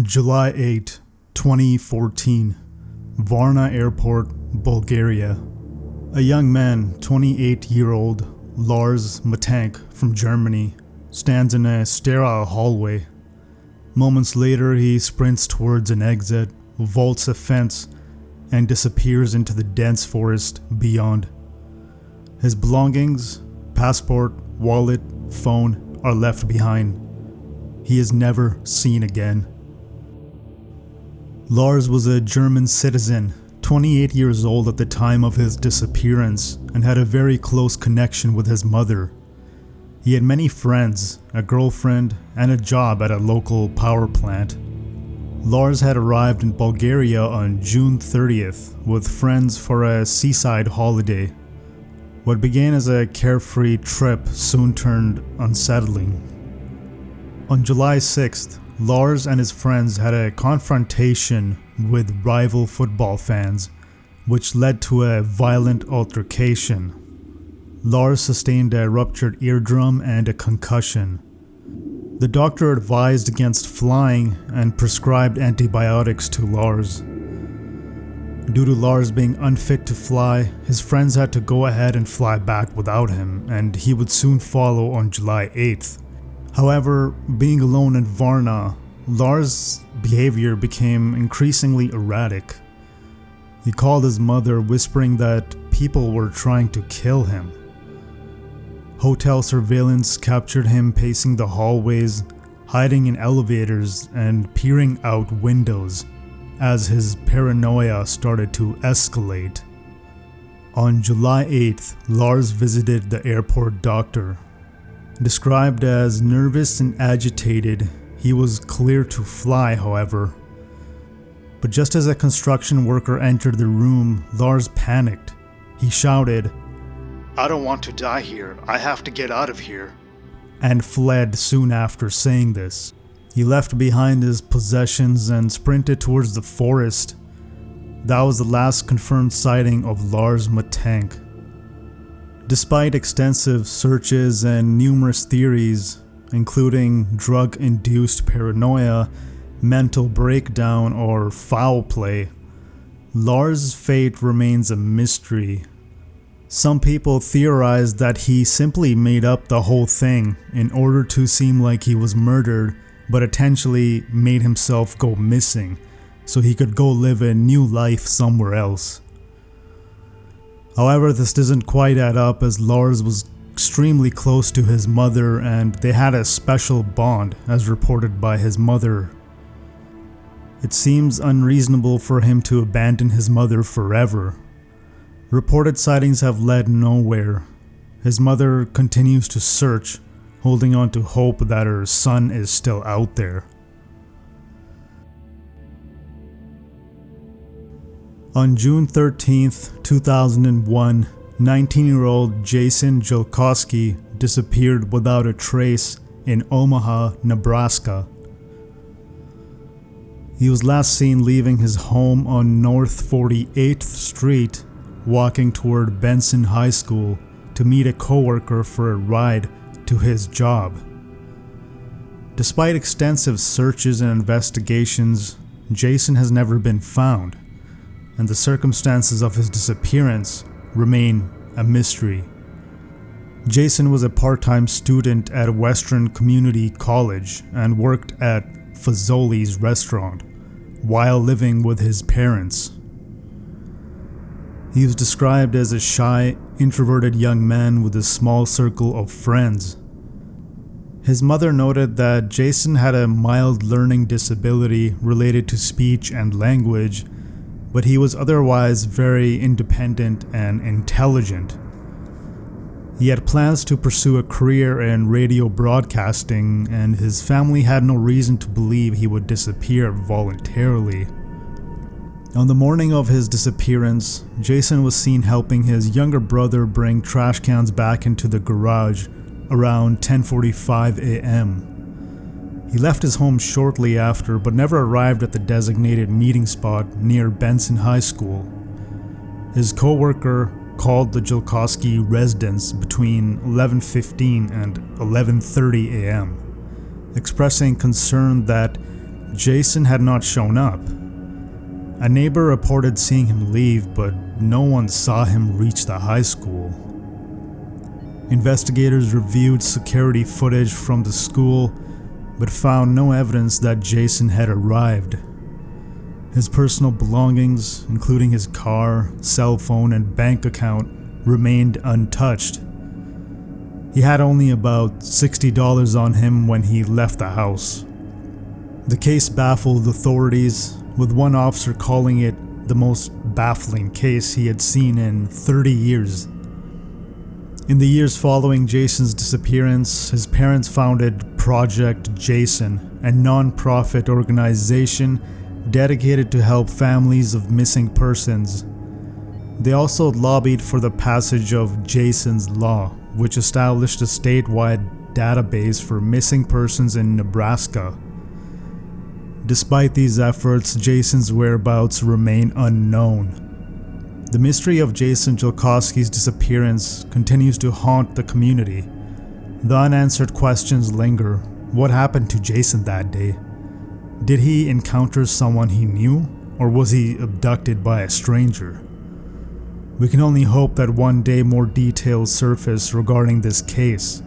July 8, 2014, Varna Airport, Bulgaria. A young man, 28-year-old Lars Matank from Germany, stands in a sterile hallway. Moments later, he sprints towards an exit, vaults a fence, and disappears into the dense forest beyond. His belongings, passport, wallet, phone, are left behind. He is never seen again. Lars was a German citizen, 28 years old at the time of his disappearance, and had a very close connection with his mother. He had many friends, a girlfriend, and a job at a local power plant. Lars had arrived in Bulgaria on June 30th with friends for a seaside holiday. What began as a carefree trip soon turned unsettling. On July 6th, Lars and his friends had a confrontation with rival football fans, which led to a violent altercation. Lars sustained a ruptured eardrum and a concussion. The doctor advised against flying and prescribed antibiotics to Lars. Due to Lars being unfit to fly, his friends had to go ahead and fly back without him, and he would soon follow on July 8th. However, being alone in Varna, Lars' behavior became increasingly erratic. He called his mother, whispering that people were trying to kill him. Hotel surveillance captured him pacing the hallways, hiding in elevators, and peering out windows as his paranoia started to escalate. On July 8th, Lars visited the airport doctor. Described as nervous and agitated, he was clear to fly, however. But just as a construction worker entered the room, Lars panicked. He shouted, "I don't want to die here. I have to get out of here," and fled soon after saying this. He left behind his possessions and sprinted towards the forest. That was the last confirmed sighting of Lars Matank. Despite extensive searches and numerous theories, including drug-induced paranoia, mental breakdown, or foul play, Lars' fate remains a mystery. Some people theorize that he simply made up the whole thing in order to seem like he was murdered, but intentionally made himself go missing so he could go live a new life somewhere else. However, this doesn't quite add up, as Lars was extremely close to his mother and they had a special bond, as reported by his mother. It seems unreasonable for him to abandon his mother forever. Reported sightings have led nowhere. His mother continues to search, holding on to hope that her son is still out there. On June 13th, 2001, 19-year-old Jason Jolkowski disappeared without a trace in Omaha, Nebraska. He was last seen leaving his home on North 48th Street, walking toward Benson High School to meet a coworker for a ride to his job. Despite extensive searches and investigations, Jason has never been found, and the circumstances of his disappearance remain a mystery. Jason was a part-time student at Western Community College and worked at Fazoli's restaurant while living with his parents. He was described as a shy, introverted young man with a small circle of friends. His mother noted that Jason had a mild learning disability related to speech and language, but he was otherwise very independent and intelligent. He had plans to pursue a career in radio broadcasting, and his family had no reason to believe he would disappear voluntarily. On the morning of his disappearance, Jason was seen helping his younger brother bring trash cans back into the garage around 10:45 a.m. He left his home shortly after, but never arrived at the designated meeting spot near Benson High School. His co-worker called the Jolkowski residence between 11:15 and 11:30 a.m., expressing concern that Jason had not shown up. A neighbor reported seeing him leave, but no one saw him reach the high school. Investigators reviewed security footage from the school, but found no evidence that Jason had arrived. His personal belongings, including his car, cell phone, and bank account, remained untouched. He had only about $60 on him when he left the house. The case baffled authorities, with one officer calling it the most baffling case he had seen in 30 years. In the years following Jason's disappearance, his parents founded Project Jason, a non-profit organization dedicated to help families of missing persons. They also lobbied for the passage of Jason's Law, which established a statewide database for missing persons in Nebraska. Despite these efforts, Jason's whereabouts remain unknown. The mystery of Jason Jolkowski's disappearance continues to haunt the community. The unanswered questions linger. What happened to Jason that day? Did he encounter someone he knew, or was he abducted by a stranger? We can only hope that one day more details surface regarding this case.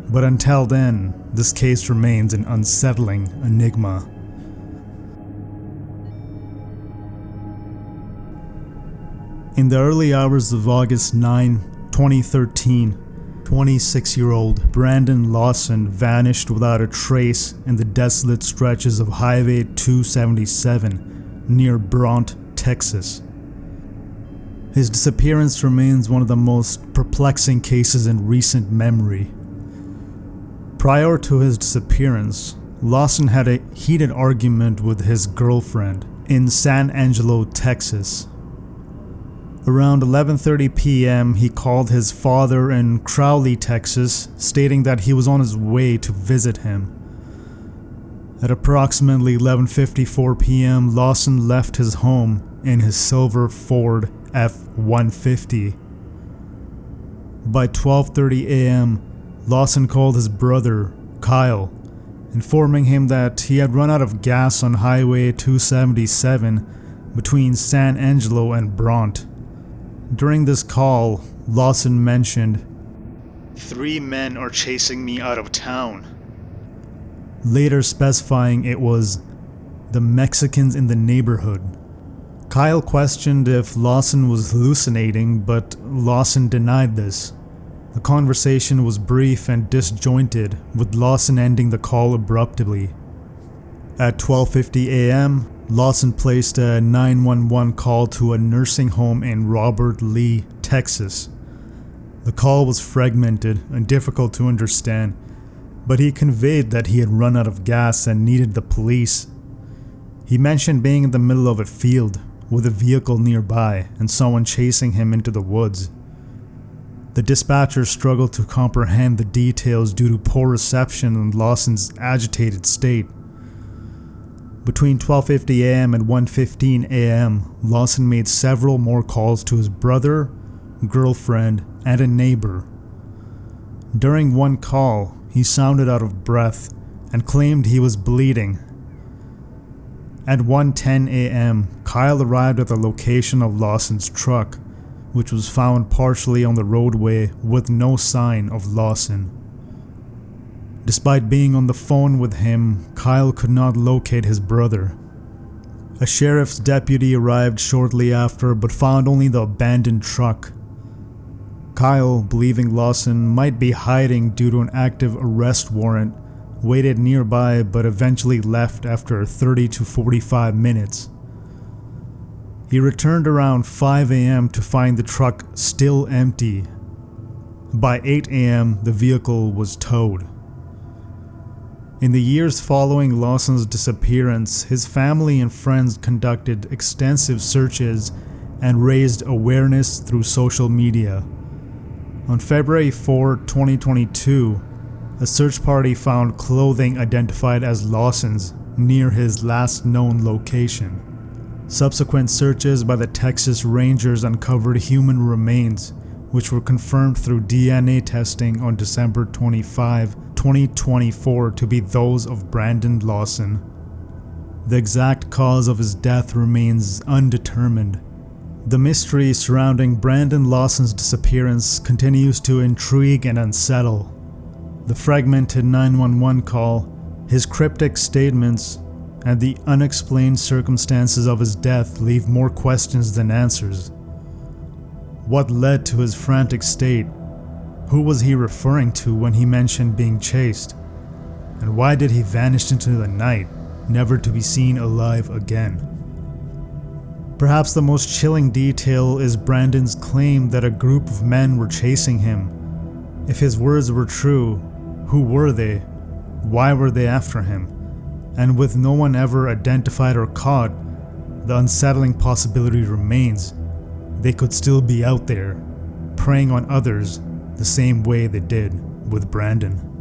But until then, this case remains an unsettling enigma. In the early hours of August 9, 2013, 26-year-old Brandon Lawson vanished without a trace in the desolate stretches of Highway 277 near Bront, Texas. His disappearance remains one of the most perplexing cases in recent memory. Prior to his disappearance, Lawson had a heated argument with his girlfriend in San Angelo, Texas. Around 11:30 p.m., he called his father in Crowley, Texas, stating that he was on his way to visit him. At approximately 11:54 p.m., Lawson left his home in his silver Ford F-150. By 12:30 a.m., Lawson called his brother, Kyle, informing him that he had run out of gas on Highway 277 between San Angelo and Bront. During this call, Lawson mentioned, "3 men are chasing me out of town," later specifying it was the Mexicans in the neighborhood. Kyle questioned if Lawson was hallucinating, but Lawson denied this. The conversation was brief and disjointed, with Lawson ending the call abruptly. At 12:50 a.m., Lawson placed a 911 call to a nursing home in Robert Lee, Texas. The call was fragmented and difficult to understand, but he conveyed that he had run out of gas and needed the police. He mentioned being in the middle of a field with a vehicle nearby and someone chasing him into the woods. The dispatcher struggled to comprehend the details due to poor reception and Lawson's agitated state. Between 12:50 a.m. and 1:15 a.m., Lawson made several more calls to his brother, girlfriend, and a neighbor. During one call, he sounded out of breath and claimed he was bleeding. At 1:10 a.m., Kyle arrived at the location of Lawson's truck, which was found partially on the roadway with no sign of Lawson. Despite being on the phone with him, Kyle could not locate his brother. A sheriff's deputy arrived shortly after but found only the abandoned truck. Kyle, believing Lawson might be hiding due to an active arrest warrant, waited nearby but eventually left after 30 to 45 minutes. He returned around 5 a.m. to find the truck still empty. By 8 a.m., the vehicle was towed. In the years following Lawson's disappearance, his family and friends conducted extensive searches and raised awareness through social media. On February 4, 2022, a search party found clothing identified as Lawson's near his last known location. Subsequent searches by the Texas Rangers uncovered human remains, which were confirmed through DNA testing on December 25, 2024 to be those of Brandon Lawson. The exact cause of his death remains undetermined. The mystery surrounding Brandon Lawson's disappearance continues to intrigue and unsettle. The fragmented 911 call, his cryptic statements, and the unexplained circumstances of his death leave more questions than answers. What led to his frantic state? Who was he referring to when he mentioned being chased? And why did he vanish into the night, never to be seen alive again? Perhaps the most chilling detail is Brandon's claim that a group of men were chasing him. If his words were true, who were they? Why were they after him? And with no one ever identified or caught, the unsettling possibility remains they could still be out there, preying on others the same way they did with Brandon.